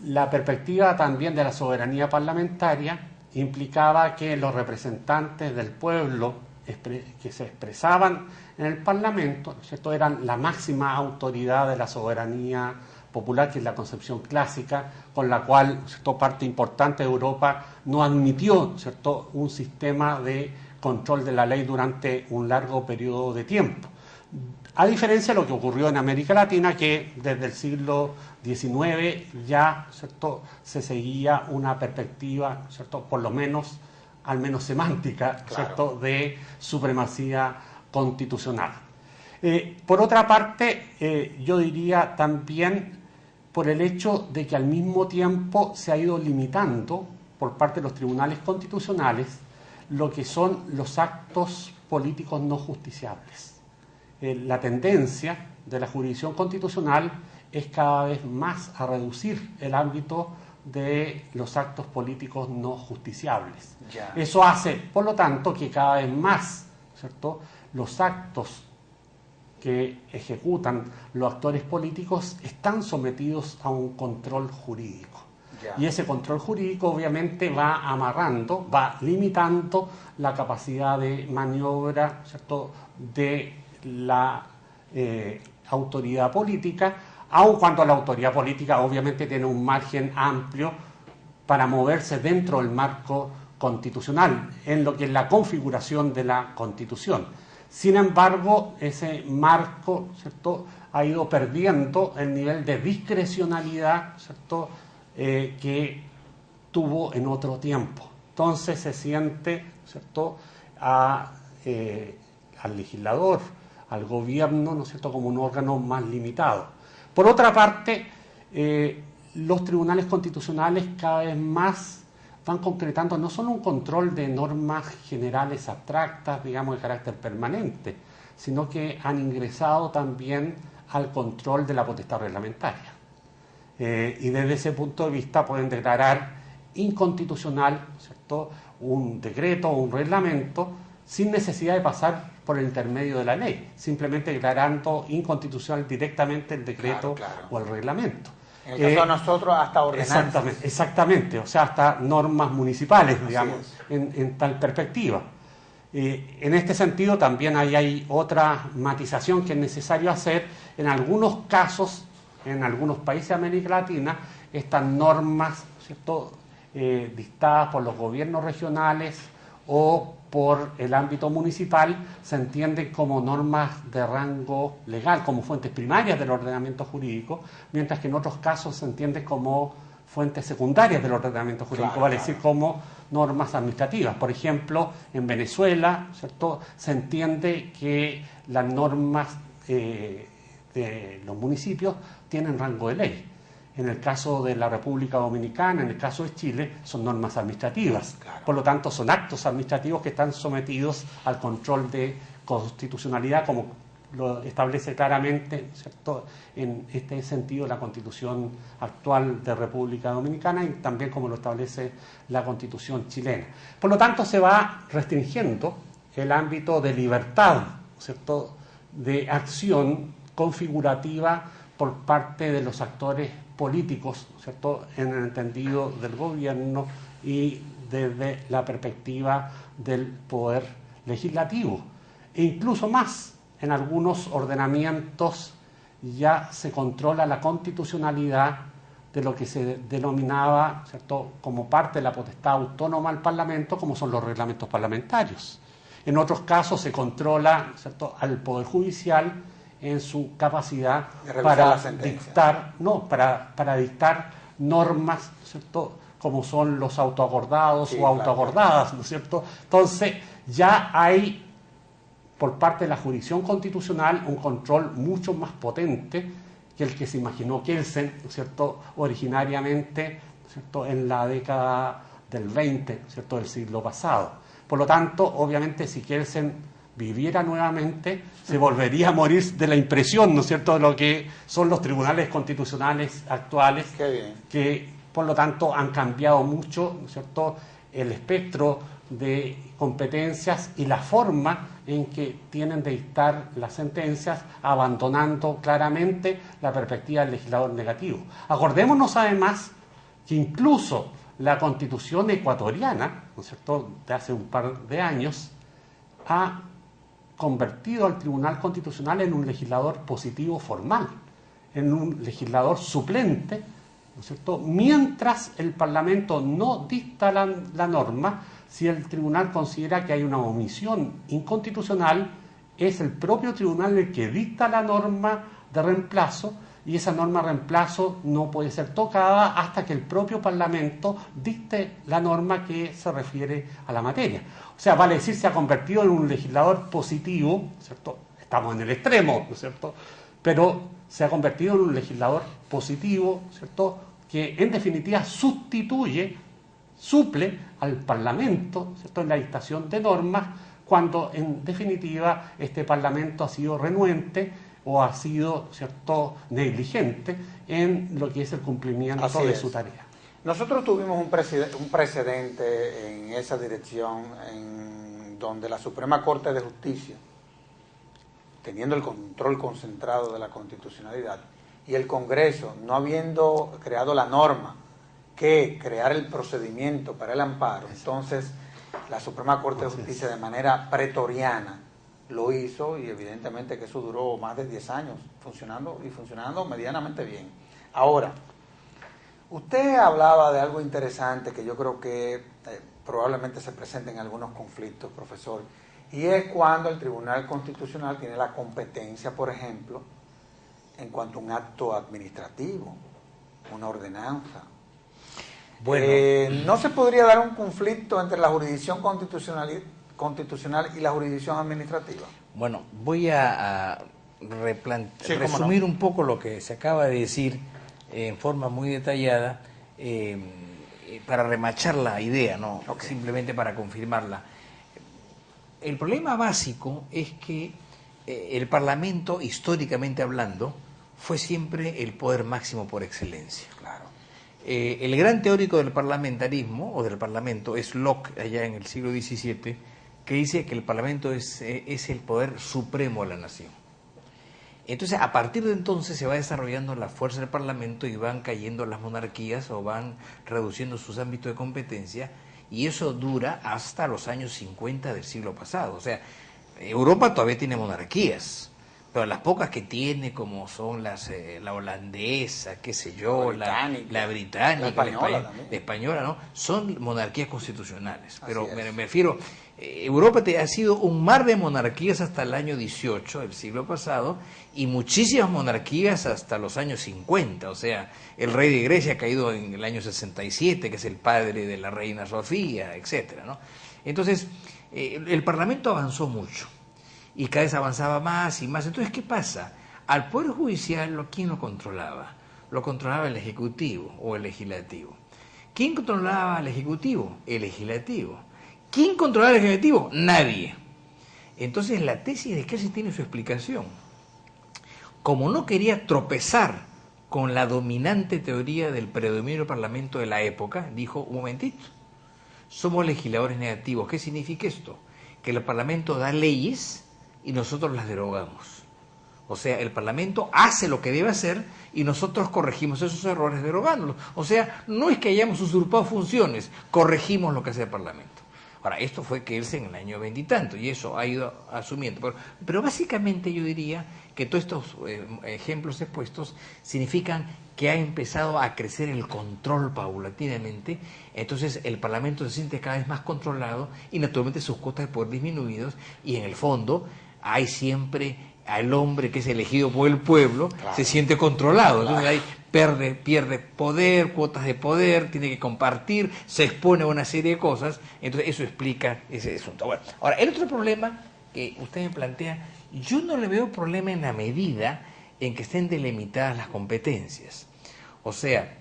la perspectiva también de la soberanía parlamentaria implicaba que los representantes del pueblo que se expresaban en el Parlamento, ¿no es cierto?, eran la máxima autoridad de la soberanía popular, que es la concepción clásica con la cual, ¿cierto?, parte importante de Europa no admitió, ¿cierto?, un sistema de control de la ley durante un largo periodo de tiempo. A diferencia de lo que ocurrió en América Latina, que desde el siglo XIX ya, ¿cierto?, se seguía una perspectiva, ¿cierto?, por lo menos, al menos semántica, ¿cierto?, de supremacía constitucional. Por otra parte, yo diría también por el hecho de que al mismo tiempo se ha ido limitando por parte de los tribunales constitucionales lo que son los actos políticos no justiciables. La tendencia de la jurisdicción constitucional es cada vez más a reducir el ámbito de los actos políticos no justiciables. Eso hace, por lo tanto, que cada vez más, ¿cierto?, los actos que ejecutan los actores políticos están sometidos a un control jurídico. Y ese control jurídico obviamente va amarrando, va limitando la capacidad de maniobra, ¿cierto?, de la autoridad política, aun cuando la autoridad política obviamente tiene un margen amplio para moverse dentro del marco constitucional, en lo que es la configuración de la Constitución. Sin embargo, ese marco, ¿cierto?, ha ido perdiendo el nivel de discrecionalidad, ¿cierto?, que tuvo en otro tiempo. Entonces se siente, ¿cierto?, al legislador, al gobierno, ¿no es cierto?, como un órgano más limitado. Por otra parte, los tribunales constitucionales cada vez más van concretando no solo un control de normas generales abstractas, digamos, de carácter permanente, sino que han ingresado también al control de la potestad reglamentaria. Y desde ese punto de vista pueden declarar inconstitucional, ¿cierto?, un decreto o un reglamento sin necesidad de pasar por el intermedio de la ley, simplemente declarando inconstitucional directamente el decreto o el reglamento. En el caso de nosotros, hasta ordenanzas. Exactamente, o sea, hasta normas municipales, digamos, en tal perspectiva. En este sentido, también hay otra matización que es necesario hacer. En algunos casos, en algunos países de América Latina, estas normas, ¿cierto?, dictadas por los gobiernos regionales o por el ámbito municipal, se entienden como normas de rango legal, como fuentes primarias del ordenamiento jurídico, mientras que en otros casos se entienden como fuentes secundarias del ordenamiento jurídico, vale decir, como normas administrativas. Por ejemplo, en Venezuela, ¿cierto?, se entiende que las normas de los municipios tienen rango de ley. En el caso de la República Dominicana, en el caso de Chile, son normas administrativas. Por lo tanto, son actos administrativos que están sometidos al control de constitucionalidad, como lo establece claramente, ¿cierto?, en este sentido la Constitución actual de República Dominicana y también como lo establece la Constitución chilena. Por lo tanto, se va restringiendo el ámbito de libertad, ¿cierto?, de acción configurativa por parte de los actores políticos, ¿cierto?, en el entendido del gobierno y desde la perspectiva del poder legislativo. E incluso más, en algunos ordenamientos ya se controla la constitucionalidad de lo que se denominaba, ¿cierto?, como parte de la potestad autónoma al Parlamento, como son los reglamentos parlamentarios. En otros casos se controla, ¿cierto?, al Poder Judicial en su capacidad para dictar, para dictar normas, ¿cierto?, como son los autoacordados o autoacordadas, ¿no es cierto? Entonces, ya hay por parte de la jurisdicción constitucional un control mucho más potente que el que se imaginó Kelsen, ¿no es cierto?, originariamente, ¿no es cierto?, en la década del 20, ¿no es cierto?, del siglo pasado. Por lo tanto, obviamente, si Kelsen viviera nuevamente, se volvería a morir de la impresión, ¿no es cierto?, de lo que son los tribunales constitucionales actuales, que por lo tanto han cambiado mucho, ¿no es cierto?, el espectro de competencias y la forma en que tienen de dictar las sentencias, abandonando claramente la perspectiva del legislador negativo. Acordémonos además que incluso la Constitución ecuatoriana, ¿no es cierto?, de hace un par de años, ha convertido al Tribunal Constitucional en un legislador positivo formal, en un legislador suplente, ¿no es cierto?, mientras el Parlamento no dicta la norma. Si el tribunal considera que hay una omisión inconstitucional, es el propio tribunal el que dicta la norma de reemplazo, y esa norma de reemplazo no puede ser tocada hasta que el propio Parlamento dicte la norma que se refiere a la materia. O sea, vale decir, se ha convertido en un legislador positivo, ¿cierto? Estamos en el extremo, ¿no es cierto?, pero se ha convertido en un legislador positivo, ¿cierto?, que en definitiva suple al Parlamento, ¿cierto?, en la dictación de normas, cuando en definitiva este Parlamento ha sido renuente o ha sido, ¿cierto?, negligente en lo que es el cumplimiento de su tarea. Nosotros tuvimos un precedente en esa dirección, en donde la Suprema Corte de Justicia teniendo el control concentrado de la constitucionalidad, y el Congreso no habiendo creado la norma que crear el procedimiento para el amparo, entonces la Suprema Corte de Justicia de manera pretoriana lo hizo, y evidentemente que eso duró más de 10 años funcionando medianamente bien. Ahora, usted hablaba de algo interesante que yo creo que probablemente se presenta en algunos conflictos, profesor, y es cuando el Tribunal Constitucional tiene la competencia, por ejemplo, en cuanto a un acto administrativo, una ordenanza. Bueno, ¿no se podría dar un conflicto entre la jurisdicción constitucional y la jurisdicción administrativa? Bueno, voy a resumir un poco lo que se acaba de decir en forma muy detallada, para remachar la idea, no simplemente para confirmarla. El problema básico es que el Parlamento, históricamente hablando, fue siempre el poder máximo por excelencia. Claro. El gran teórico del parlamentarismo, o del Parlamento, es Locke, allá en el siglo XVII, que dice que el Parlamento es el poder supremo de la nación. Entonces, a partir de entonces se va desarrollando la fuerza del Parlamento y van cayendo las monarquías o van reduciendo sus ámbitos de competencia, y eso dura hasta los años 50 del siglo pasado. O sea, Europa todavía tiene monarquías, pero las pocas que tiene, como son la holandesa, qué sé yo, la británica, la española, ¿no? Son monarquías constitucionales. Pero me refiero, Europa ha sido un mar de monarquías hasta el año 18 del siglo pasado, y muchísimas monarquías hasta los años 50. O sea, el rey de Grecia ha caído en el año 67, que es el padre de la reina Sofía, etcétera, ¿no? Entonces, el Parlamento avanzó mucho, y cada vez avanzaba más y más. Entonces, ¿qué pasa? Al Poder Judicial, ¿quién lo controlaba? Lo controlaba el Ejecutivo o el Legislativo. ¿Quién controlaba al Ejecutivo? El Legislativo. ¿Quién controlaba el Ejecutivo? Nadie. Entonces, la tesis de Kelsen tiene su explicación. Como no quería tropezar con la dominante teoría del predominio del Parlamento de la época, dijo, un momentito, somos legisladores negativos. ¿Qué significa esto? Que el Parlamento da leyes y nosotros las derogamos. O sea, el Parlamento hace lo que debe hacer y nosotros corregimos esos errores derogándolos. O sea, no es que hayamos usurpado funciones, corregimos lo que hace el Parlamento. Ahora, esto fue Kelsen en el año 20 y tanto, y eso ha ido asumiendo. Pero básicamente yo diría que todos estos ejemplos expuestos significan que ha empezado a crecer el control paulatinamente. Entonces el Parlamento se siente cada vez más controlado y naturalmente sus cuotas de poder disminuidos, y en el fondo hay siempre al hombre que es elegido por el pueblo, claro, se siente controlado. Entonces ahí pierde poder, cuotas de poder, tiene que compartir, se expone a una serie de cosas. Entonces eso explica ese asunto. Bueno, ahora, el otro problema que usted me plantea, yo no le veo problema en la medida en que estén delimitadas las competencias. O sea,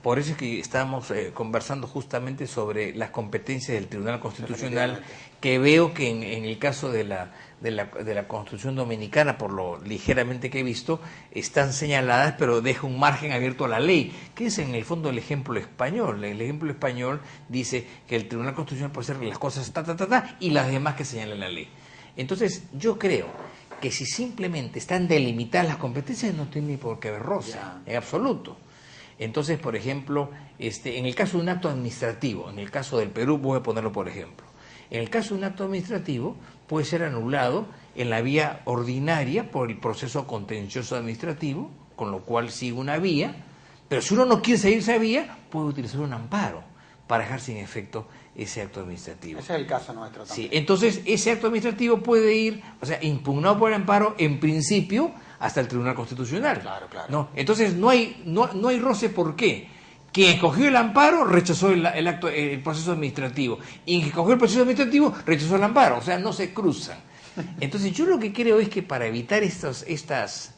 por eso es que estamos conversando justamente sobre las competencias del Tribunal Constitucional, que veo que en el caso de la Constitución Dominicana, por lo ligeramente que he visto, están señaladas, pero deja un margen abierto a la ley, que es en el fondo el ejemplo español. El ejemplo español dice que el Tribunal Constitucional puede hacer las cosas y las demás que señala la ley. Entonces, yo creo que si simplemente están delimitadas las competencias, no tiene ni por qué haber roce, en absoluto. Entonces, por ejemplo, en el caso de un acto administrativo, en el caso del Perú, voy a ponerlo por ejemplo, en el caso de un acto administrativo puede ser anulado en la vía ordinaria por el proceso contencioso administrativo, con lo cual sigue una vía, pero si uno no quiere seguir esa vía, puede utilizar un amparo para dejar sin efecto ese acto administrativo. Ese es el caso nuestro también. Sí, entonces ese acto administrativo puede ir, o sea, impugnado por el amparo, en principio, hasta el Tribunal Constitucional. Claro, claro. ¿No? Entonces no hay roce. ¿Por qué? Quien escogió el amparo rechazó el proceso administrativo, y quien escogió el proceso administrativo rechazó el amparo. O sea, no se cruzan. Entonces yo lo que creo es que para evitar estas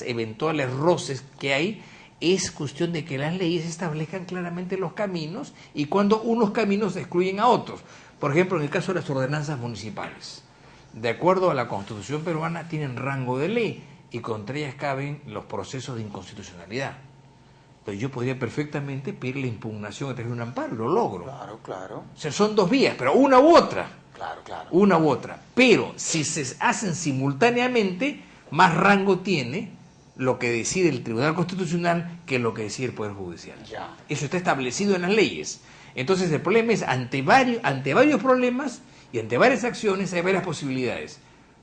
eventuales roces que hay, es cuestión de que las leyes establezcan claramente los caminos, y cuando unos caminos excluyen a otros. Por ejemplo, en el caso de las ordenanzas municipales, de acuerdo a la Constitución peruana, tienen rango de ley, y contra ellas caben los procesos de inconstitucionalidad. Pues yo podría perfectamente pedir la impugnación a través de un amparo, lo logro. Claro, claro. O sea, son dos vías, pero una u otra. claro, claro. Una u otra. Pero si se hacen simultáneamente, más rango tiene lo que decide el Tribunal Constitucional que lo que decide el Poder Judicial. Ya. Eso está establecido en las leyes. Entonces el problema es, ante varios problemas y ante varias acciones hay varias posibilidades.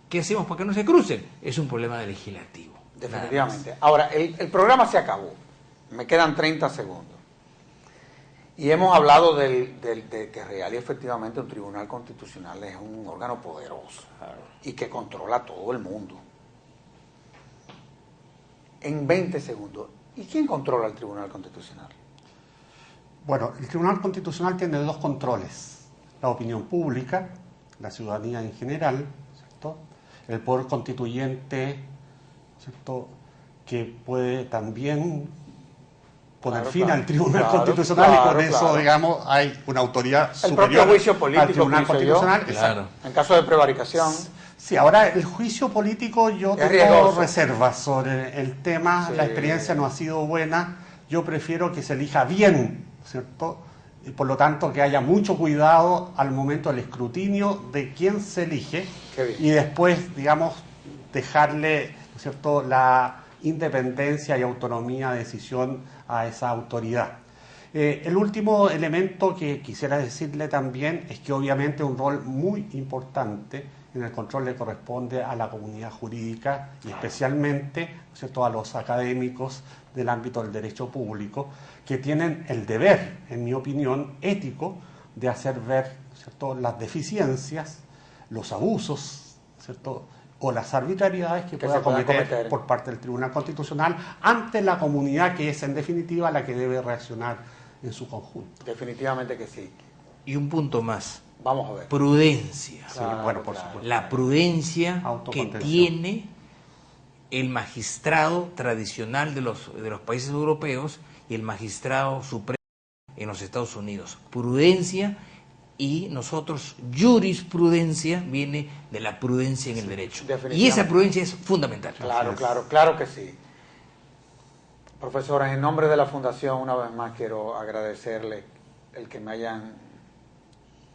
¿Qué hacemos para que no se crucen? Es un problema legislativo. Definitivamente. Ahora, el programa se acabó. Me quedan 30 segundos. Y hemos hablado de que real y efectivamente un tribunal constitucional es un órgano poderoso y que controla a todo el mundo. En 20 segundos, ¿y quién controla el tribunal constitucional? Bueno, el Tribunal Constitucional tiene dos controles: la opinión pública, la ciudadanía en general, ¿cierto? El poder constituyente, ¿cierto?, que puede también poner fin al Tribunal Constitucional, y con eso, digamos, hay una autoridad superior propio juicio político al Tribunal Constitucional. Claro. En caso de prevaricación. Sí, ahora el juicio político yo tengo riesgoso. reservas sobre el tema, Sí. La experiencia no ha sido buena, yo prefiero que se elija bien, ¿cierto? Y por lo tanto que haya mucho cuidado al momento del escrutinio de quién se elige. Qué bien. Y después, digamos, dejarle, ¿no es cierto?, la independencia y autonomía de decisión a esa autoridad. El último elemento que quisiera decirle también es que obviamente un rol muy importante en el control le corresponde a la comunidad jurídica y especialmente, ¿no es cierto?, a los académicos del ámbito del derecho público, que tienen el deber, en mi opinión, ético de hacer ver, ¿no es cierto?, las deficiencias, los abusos, ¿cierto?, o las arbitrariedades que pueda cometer por parte del Tribunal Constitucional ante la comunidad, que es en definitiva la que debe reaccionar en su conjunto. Definitivamente que sí. Y un punto más. Vamos a ver. Prudencia. Sí, bueno, por supuesto. La prudencia que Autocontención. tiene el magistrado tradicional de los países europeos y el magistrado supremo en los Estados Unidos. Prudencia, y nosotros, jurisprudencia viene de la prudencia en el derecho. Y esa prudencia es fundamental. Claro que sí. Profesora, en nombre de la Fundación, una vez más quiero agradecerle el que me hayan...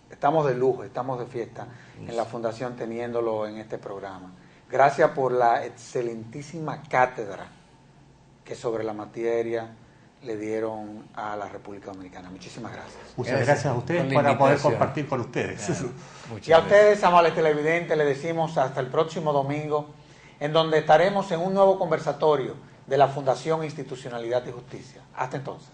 Estamos de lujo, estamos de fiesta en la Fundación teniéndolo en este programa. Gracias por la excelentísima cátedra que sobre la materia le dieron a la República Dominicana. Muchísimas gracias. Muchas gracias a ustedes para poder compartir con ustedes. Claro. Y a ustedes, amables televidentes, les decimos hasta el próximo domingo, en donde estaremos en un nuevo conversatorio de la Fundación Institucionalidad y Justicia. Hasta entonces.